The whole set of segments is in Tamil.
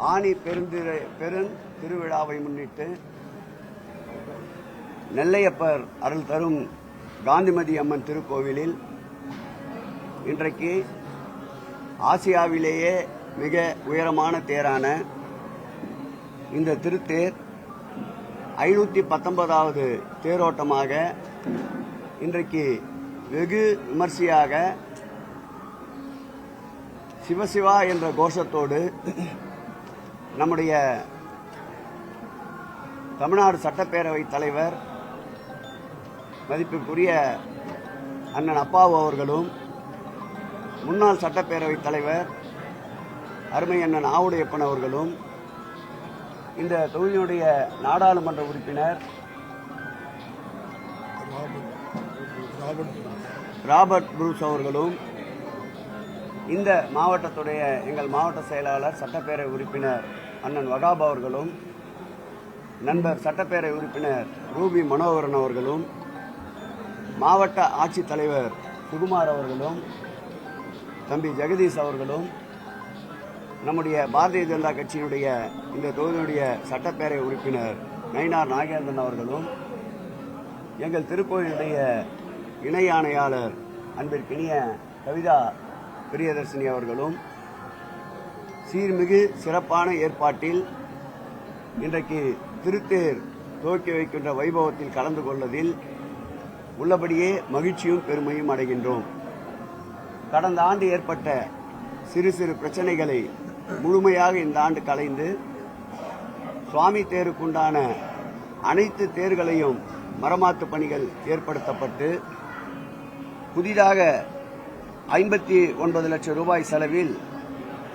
ஆனி பெருந்திருவிழாவை முன்னிட்டு நெல்லையப்பர் அருள் தரும் காந்திமதி அம்மன் திருக்கோவிலில் இன்றைக்கு ஆசியாவிலேயே மிக உயரமான தேரான இந்த திருத்தேர் 519வது தேரோட்டமாக இன்றைக்கு வெகு விமர்சையாக சிவசிவா என்ற கோஷத்தோடு நம்முடைய தமிழ்நாடு சட்டப்பேரவை தலைவர் மதிப்பிற்குரிய அண்ணன் அப்பாவு அவர்களும் முன்னாள் சட்டப்பேரவை தலைவர் அருமை அண்ணன் ஆவுடையப்பன் அவர்களும் இந்த தொகுதியினுடைய நாடாளுமன்ற உறுப்பினர் ராபர்ட் புரூஸ் அவர்களும் இந்த மாவட்டத்துடைய எங்கள் மாவட்ட செயலாளர் சட்டப்பேரவை உறுப்பினர் அண்ணன் வகாப் அவர்களும் நண்பர் சட்டப்பேரவை உறுப்பினர் ரூபி மனோகரன் அவர்களும் மாவட்ட ஆட்சித்தலைவர் சுகுமார் அவர்களும் தம்பி ஜெகதீஷ் அவர்களும் நம்முடைய பாரதிய ஜனதா கட்சியினுடைய இந்த தொகுதியினுடைய சட்டப்பேரவை உறுப்பினர் நயினார் நாகேந்திரன் அவர்களும் எங்கள் திருக்கோயிலுடைய இணை ஆணையாளர் அன்பிற்கினிய கவிதா பிரியதர்சினி அவர்களும் சீர்மிகு சிறப்பான ஏற்பாட்டில் இன்றைக்கு திருத்தேர் துவக்கி வைக்கின்ற வைபவத்தில் கலந்து கொள்வதில் உள்ளபடியே மகிழ்ச்சியும் பெருமையும் அடைகின்றோம். கடந்த ஆண்டு ஏற்பட்ட சிறு சிறு பிரச்சனைகளை முழுமையாக இந்த ஆண்டு களைந்து சுவாமி தேருக்குண்டான அனைத்து தேர்களையும் மரமாத்து பணிகள் ஏற்படுத்தப்பட்டு புதிதாக 59 லட்சம் ரூபாய் செலவில்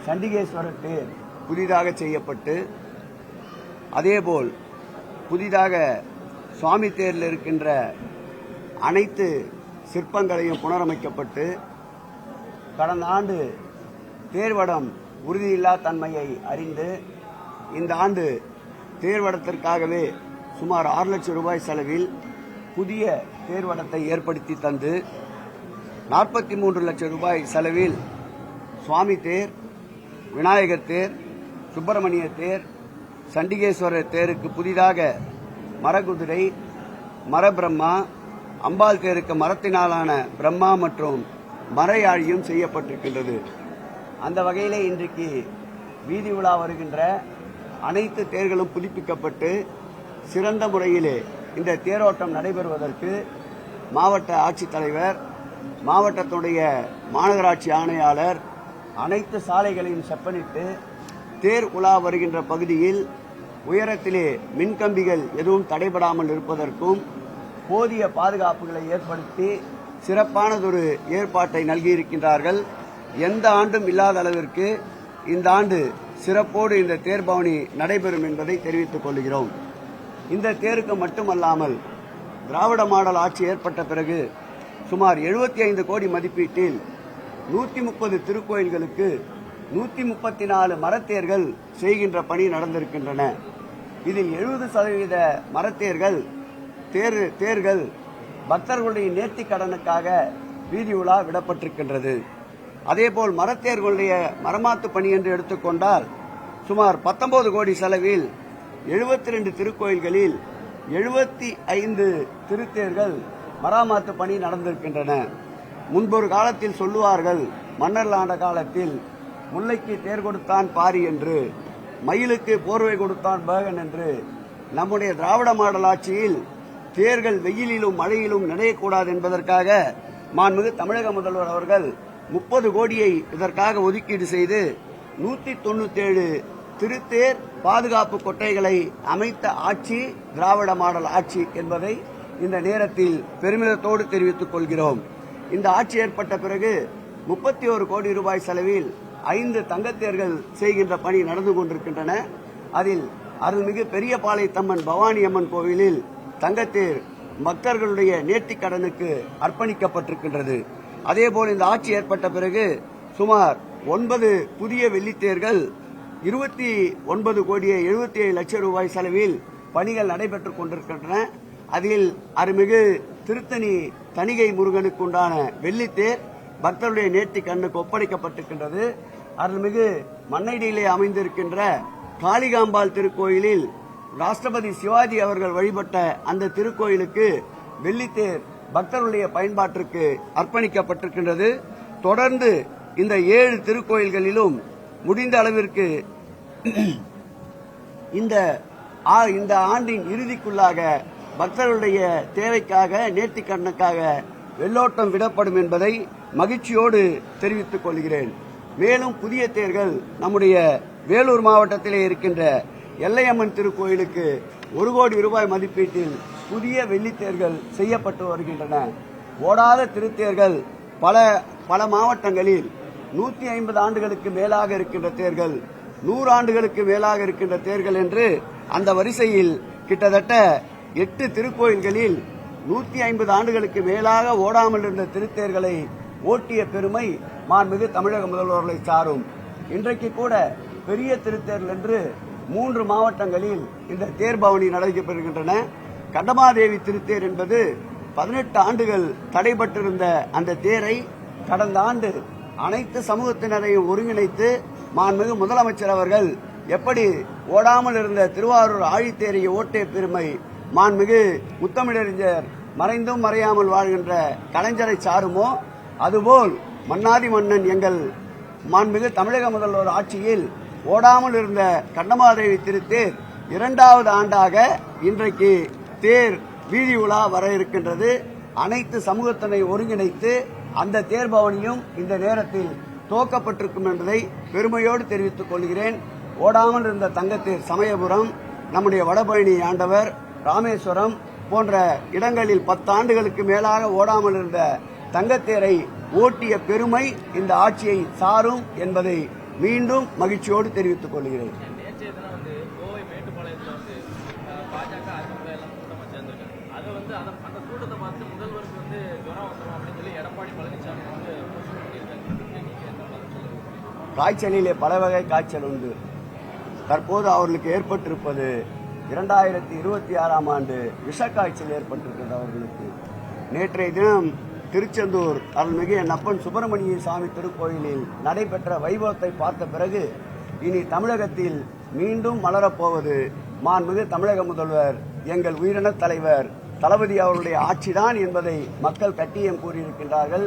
சண்டிகேஸ்வரர் தேர் புதிதாக செய்யப்பட்டு அதேபோல் புதிதாக சுவாமி தேரில் இருக்கின்ற அனைத்து சிற்பங்களையும் புனரமைக்கப்பட்டு கடந்த ஆண்டு தேர்வடம் உறுதியில்லா தன்மையை அறிந்து இந்த ஆண்டு தேர்வடத்திற்காகவே சுமார் 6 லட்சம் ரூபாய் செலவில் புதிய தேர்வடத்தை ஏற்படுத்தி தந்து 43 லட்சம் ரூபாய் செலவில் சுவாமி தேர், விநாயகர் தேர், சுப்பிரமணிய தேர், சண்டிகேஸ்வரர் தேருக்கு புதிதாக மரகுதிரை, மரபிரம்மா, அம்பாள் தேருக்கு மரத்தினாலான பிரம்மா மற்றும் மரையாழியும் செய்யப்பட்டிருக்கின்றது. அந்த வகையிலே இன்றைக்கு வீதி உலா வருகின்ற அனைத்து தேர்களும் புதுப்பிக்கப்பட்டு சிறந்த முறையிலே இந்த தேரோட்டம் நடைபெறுவதற்கு மாவட்ட ஆட்சித்தலைவர், மாவட்டத்துடைய மாநகராட்சி ஆணையாளர் அனைத்து சாலைகளையும் செப்பனிட்டு தேர் உலா வருகின்ற பகுதியில் உயரத்திலே மின்கம்பிகள் எதுவும் தடைபடாமல் இருப்பதற்கும் போதிய பாதுகாப்புகளை ஏற்படுத்தி சிறப்பானதொரு ஏற்பாட்டை நல்கியிருக்கின்றார்கள். எந்த ஆண்டும் இல்லாத அளவிற்கு இந்த ஆண்டு சிறப்போடு இந்த தேர்பவனி நடைபெறும் என்பதை தெரிவித்துக் கொள்கிறோம். இந்த தேருக்கு மட்டுமல்லாமல் திராவிட மாடல் ஆட்சி ஏற்பட்ட பிறகு சுமார் 75 கோடி மதிப்பீட்டில் 130 திருக்கோயில்களுக்கு 134 மரத்தேர்கள் செய்கின்ற பணி நடந்திருக்கின்றன. இதில் 70% மரத்தேர்கள் தேர்கள் பக்தர்களுடைய நேர்த்திக் கடனுக்காக வீதி உலா விடப்பட்டிருக்கின்றது. அதேபோல் மரத்தேர்களுடைய மரமாத்து பணி என்று எடுத்துக்கொண்டால் சுமார் 19 கோடி செலவில் 72 திருக்கோயில்களில் 75 திருத்தேர்கள் மராமாத்து பணி நடந்திருக்கின்றன. முன்பொரு காலத்தில் சொல்லுவார்கள், மன்னர் ஆண்ட காலத்தில் முல்லைக்கு தேர் கொடுத்தான் பாரி என்று, மயிலுக்கு போர்வை கொடுத்தான் பேகன் என்று. நம்முடைய திராவிட மாடல் ஆட்சியில் தேர்கள் வெயிலிலும் மழையிலும் நினையக்கூடாது என்பதற்காக மாண்புமிகு தமிழக முதல்வர் அவர்கள் 30 கோடியை இதற்காக ஒதுக்கீடு செய்து 197 திருத்தேர் பாதுகாப்பு கொட்டைகளை அமைத்த ஆட்சி திராவிட மாடல் ஆட்சி என்பதை இந்த நேரத்தில் பெருமிதத்தோடு தெரிவித்துக் கொள்கிறோம். இந்த ஆட்சி ஏற்பட்ட பிறகு 31 கோடி ரூபாய் செலவில் 5 தங்கத்தேர்கள் செய்கின்ற பணி நடந்து கொண்டிருக்கின்றன. அதில் அருள்மிகு பெரியபாளையத்தம்மன் பவானி அம்மன் கோவிலில் தங்கத்தேர் பக்தர்களுடைய நேர்த்திக் கடனுக்கு அர்ப்பணிக்கப்பட்டிருக்கின்றது. அதேபோல் இந்த ஆட்சி ஏற்பட்ட பிறகு சுமார் 9 புதிய வெள்ளித்தேர்கள் 29 கோடியே 77 லட்சம் ரூபாய் செலவில் பணிகள் நடைபெற்றுக் கொண்டிருக்கின்றன. அதில் அருள்மிகு திருத்தணி தணிகை முருகனுக்கு உண்டான வெள்ளித்தேர் பக்தருடைய நேர்த்திக் கண்ணுக்கு ஒப்படைக்கப்பட்டிருக்கின்றது. அருள்மிகு மண்ணடியிலே அமைந்திருக்கின்ற காளிகாம்பாள் திருக்கோயிலில் ராஷ்டிரபதி சிவாஜி அவர்கள் வழிபட்ட அந்த திருக்கோயிலுக்கு வெள்ளித்தேர் பக்தர்களுடைய பயன்பாட்டிற்கு அர்ப்பணிக்கப்பட்டிருக்கின்றது. தொடர்ந்து இந்த 7 திருக்கோயில்களிலும் முடிந்த அளவிற்கு இந்த ஆண்டின் இறுதிக்குள்ளாக பக்தர்களுடைய தேவைக்காக நேர்த்திக்கடனுக்காக வெள்ளோட்டம் விடப்படும் என்பதை மகிழ்ச்சியோடு தெரிவித்துக் கொள்கிறேன். மேலும் புதிய தேர்கள் நம்முடைய வேலூர் மாவட்டத்திலே இருக்கின்ற எல்லையம்மன் திருக்கோயிலுக்கு 1 கோடி ரூபாய் மதிப்பீட்டில் புதிய வெள்ளித்தேர்கள் செய்யப்பட்டு வருகின்றன. ஓடாத திருத்தேர்கள் பல மாவட்டங்களில் 150 ஆண்டுகளுக்கு மேலாக இருக்கின்ற தேர்கள், 100 ஆண்டுகளுக்கு மேலாக இருக்கின்ற தேர்கள் என்று அந்த வரிசையில் கிட்டத்தட்ட 8 திருக்கோயில்களில் 150 ஆண்டுகளுக்கு மேலாக ஓடாமல் இருந்த திருத்தேர்களை ஓட்டிய பெருமை மாண்புமிகு தமிழக முதல்வர்களை சாரும். இன்றைக்கு கூட பெரிய திருத்தேர்கள் என்று 3 மாவட்டங்களில் இந்த தேர் பவனி நடைபெறுகின்றன. கண்டமாதேவி திருத்தேர் என்பது 18 ஆண்டுகள் தடைபட்டிருந்த அந்த தேரை கடந்த ஆண்டு அனைத்து சமூகத்தினரையும் ஒருங்கிணைத்து மாண்புமிகு முதலமைச்சர் அவர்கள் எப்படி ஓடாமல் இருந்த திருவாரூர் ஆழித்தேரை ஓட்டிய பெருமை மாண்புமிகு முத்தமிழறிஞர் மறைந்தும் மறையாமல் வாழ்கின்ற கலைஞரை சாருமோ, அதுபோல் மன்னாதி மன்னன் எங்கள் மாண்புமிகு தமிழக முதல்வர் ஆட்சியில் ஓடாமல் இருந்த கண்டமாதேவி திருத்தேர் 2வது ஆண்டாக இன்றைக்கு தேர் வீதி உலா வர இருக்கின்றது. அனைத்து சமூகத்தினை ஒருங்கிணைத்து அந்த தேர் பவனியும் இந்த நேரத்தில் துவக்கப்பட்டிருக்கும் என்பதை பெருமையோடு தெரிவித்துக் கொள்கிறேன். ஓடாமல் இருந்த தங்கத்தேர் சமயபுரம், நம்முடைய வடபழனி ஆண்டவர், ராமேஸ்வரம் போன்ற இடங்களில் 10 ஆண்டுகளுக்கு மேலாக ஓடாமல் இருந்த தங்கத்தேரை ஓட்டிய பெருமை இந்த ஆட்சியை சாரும் என்பதை மீண்டும் மகிழ்ச்சியோடு தெரிவித்துக் கொள்கிறேன். காய்ச்சலிலே பல வகை காய்ச்சல் உண்டு. தற்போது அவர்களுக்கு ஏற்பட்டிருப்பது 2026ஆம் ஆண்டு விஷக்காய்ச்சல் ஏற்பட்டிருக்கிறது அவர்களுக்கு. நேற்றைய தினம் திருச்செந்தூர் அருள்மிகு நப்பன் சுப்பிரமணிய சாமி திருக்கோயிலில் நடைபெற்ற வைபவத்தை பார்த்த பிறகு இனி தமிழகத்தில் மீண்டும் மலரப்போவது மாண்புமிகு தமிழக முதல்வர் எங்கள் உயிரின தலைவர் தளபதி அவர்களுடைய ஆட்சிதான் என்பதை மக்கள் கட்டியம் கூறியிருக்கின்றார்கள்.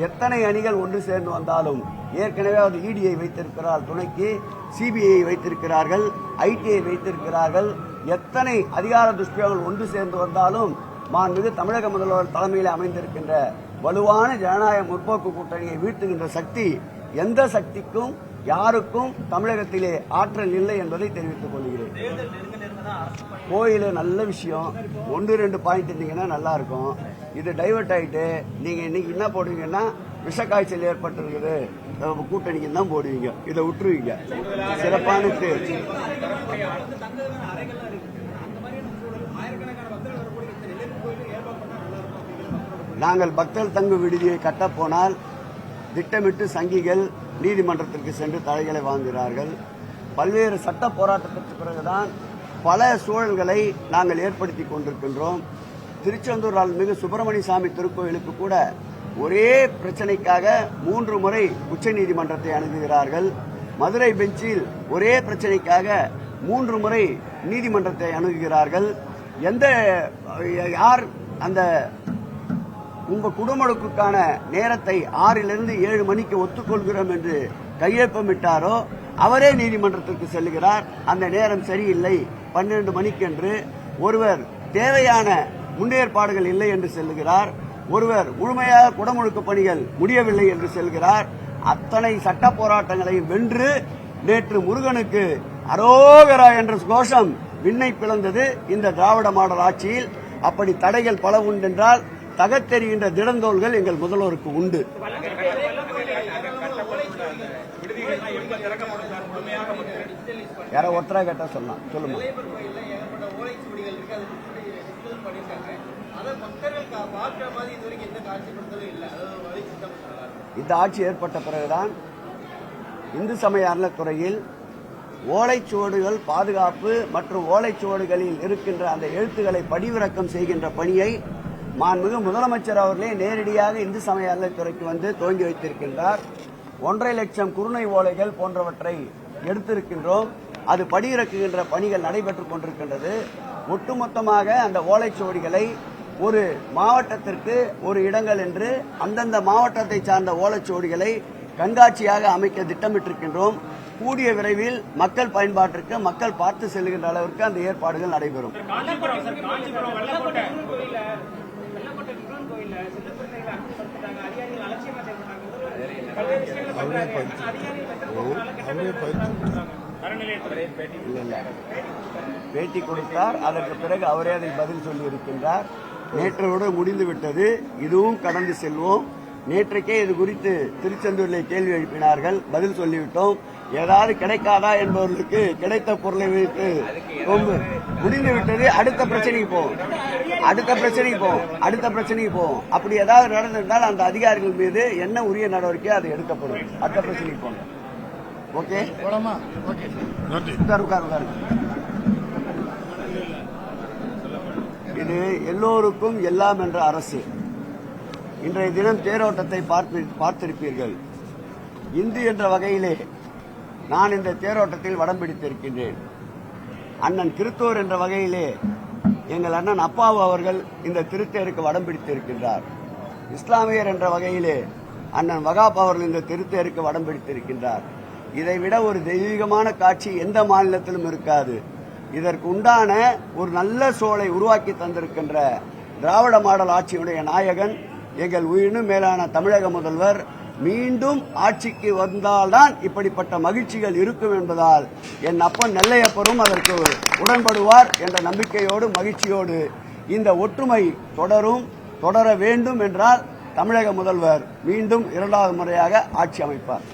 எத்தனை அணிகள் ஒன்று சேர்ந்து வந்தாலும் ஏற்கனவே அவர் இடியை வைத்திருக்கிறார், துணைக்கு சிபிஐ வைத்திருக்கிறார்கள், ஐடிஐ வைத்திருக்கிறார்கள். எத்தனை அதிகார துஷ்பிரயோகங்கள் ஒன்று சேர்ந்து வந்தாலும் மாண்புமிகு தமிழக முதல்வர் தலைமையில் அமைந்திருக்கின்ற வலுவான ஜனநாயக முற்போக்கு கூட்டணியை வீழ்த்துகின்ற சக்தி எந்த சக்திக்கும் யாருக்கும் தமிழகத்திலே ஆற்றல் இல்லை என்பதை தெரிவித்துக் கொள்கிறேன். கோயில் நல்ல விஷயம், 1-2 பாயிண்ட் இருந்தீங்கன்னா நல்லா இருக்கும். இது டைவர்ட் ஆயிட்டு நீங்க இன்னைக்கு என்ன போடுவீங்கன்னா விஷக்காய்ச்சல் ஏற்பட்டிருக்குது கூட்டணிக்கு தான் போடுவீங்க, இதை விட்டுருவீங்க. சிறப்பான தேர். நாங்கள் பக்தர்கள் தங்கும் விடுதியை கட்டப்போனால் திட்டமிட்டு சங்கிகள் நீதிமன்றத்திற்கு சென்று தடைகளை வாங்குகிறார்கள். பல்வேறு சட்ட போராட்டத்திற்கு பிறகுதான் பல சூழல்களை நாங்கள் ஏற்படுத்தி கொண்டிருக்கின்றோம். திருச்செந்தூர் அருள்மிகு சுப்பிரமணிய சாமி திருக்கோயிலுக்கு கூட ஒரே பிரச்சனைக்காக 3 முறை உச்சநீதிமன்றத்தை அணுகுகிறார்கள். மதுரை பெஞ்சில் ஒரே பிரச்சனைக்காக 3 முறை நீதிமன்றத்தை அணுகுகிறார்கள். யார் அந்த உங்க குடும்பங்களுக்கான நேரத்தை 6லிருந்து 7 மணிக்கு ஒத்துக்கொள்கிறோம் என்று கையொப்பமிட்டாரோ அவரே நீதிமன்றத்திற்கு செல்கிறார். அந்த நேரம் சரியில்லை 12 மணிக்கு என்று. ஒருவர் தேவையான முன்னேற்பாடுகள் இல்லை என்று செல்கிறார். ஒருவர் முழுமையாக குடமுழுக்கு பணிகள் முடியவில்லை என்று செல்கிறார். அத்தனை சட்ட போராட்டங்களையும் வென்று நேற்று முருகனுக்கு அரோகரா என்ற கோஷம் விண்ணை பிளந்தது இந்த திராவிட மாடல் ஆட்சியில். அப்படி தடைகள் பல உண்டென்றால் தகத்தெறிகின்ற திடந்தோள்கள் எங்கள் முதல்வருக்கு உண்டு. யாரோ ஒருத்தரா கேட்டா சொல்லலாம், சொல்லுமா. இந்த ஆட்சி ஏற்பட்ட பிறகுதான் இந்து சமய அறநிலைத்துறையில் ஓலைச்சுவடுகள் பாதுகாப்பு மற்றும் ஓலைச்சுவடுகளில் இருக்கின்ற அந்த எழுத்துக்களை பதிவிறக்கம் செய்கின்ற பணியை மாண்புமிகு முதலமைச்சர் அவர்களே நேரடியாக இந்து சமய அறநிலைத்துறைக்கு வந்து துவங்கி வைத்திருக்கின்றார். 1.5 லட்சம் குறுநை ஓலைகள் போன்றவற்றை எடுத்திருக்கின்றோம். அது படியிறக்குகின்ற பணிகள் நடைபெற்றுக் கொண்டிருக்கின்றது. ஒட்டுமொத்தமாக அந்த ஓலைச்சுவடிகளை ஒரு மாவட்டத்திற்கு ஒரு இடங்கள் என்று அந்தந்த மாவட்டத்தை சார்ந்த ஓலைச்சுவடிகளை கண்காட்சியாக அமைக்க திட்டமிட்டிருக்கின்றோம். கூடிய விரைவில் மக்கள் பயன்பாட்டிற்கு மக்கள் பார்த்து செல்கின்ற அளவிற்கு அந்த ஏற்பாடுகள் நடைபெறும். பேட்டி கொடுத்தார். அதற்கு பிறகு அவரே அதை பதில் சொல்லி இருக்கின்றார். நேற்றோடு முடிந்துவிட்டது. இதுவும் கடந்து செல்வோம். நேற்றைக்கே இது குறித்து திருச்செந்தூரில் கேள்வி எழுப்பினார்கள். பதில் சொல்லிவிட்டோம். ஏதாவது கிடைக்காதா என்பவர்களுக்கு கிடைத்த பொருளை வைத்து முடிந்துவிட்டது. அடுத்த பிரச்சனைக்கு போவோம். அப்படி ஏதாவது நடந்திருந்தால் அந்த அதிகாரிகள் மீது என்ன உரிய நடவடிக்கை அது எடுக்கப்படும். அடுத்த பிரச்சனைக்கு போங்க. ஓகே, உட்காருங்க. இது எல்லோருக்கும் எல்லாம் என்ற அரசு. இன்றைய தினம் தேரோட்டத்தை பார்த்திருப்பீர்கள். இந்து என்ற வகையிலே நான் இந்த தேரோட்டத்தில் வடம் பிடித்திருக்கின்றேன். அண்ணன் கிறித்தோர் என்ற வகையிலே எங்கள் அண்ணன் அப்பாவு அவர்கள் இந்த திருத்தேருக்கு வடம் பிடித்திருக்கின்றார். இஸ்லாமியர் என்ற வகையிலே அண்ணன் வகாப் அவர்கள் இந்த திருத்தேருக்கு வடம் பிடித்திருக்கின்றார். இதைவிட ஒரு தெய்வீகமான காட்சி எந்த மாநிலத்திலும் இருக்காது. இதற்கு உண்டான ஒரு நல்ல சூழலை உருவாக்கி தந்திருக்கின்ற திராவிட மாடல் ஆட்சியுடைய நாயகன் எங்கள் உயிரினும் மேலான தமிழக முதல்வர் மீண்டும் ஆட்சிக்கு வந்தால்தான் இப்படிப்பட்ட மகிழ்ச்சிகள் இருக்கும் என்பதால் என் அப்பன் நெல்லையப்பரும் அதற்கு உடன்படுவார் என்ற நம்பிக்கையோடு மகிழ்ச்சியோடு இந்த ஒற்றுமை தொடர வேண்டும் என்றால் தமிழக முதல்வர் மீண்டும் இரண்டாவது முறையாக ஆட்சி அமைப்பார்.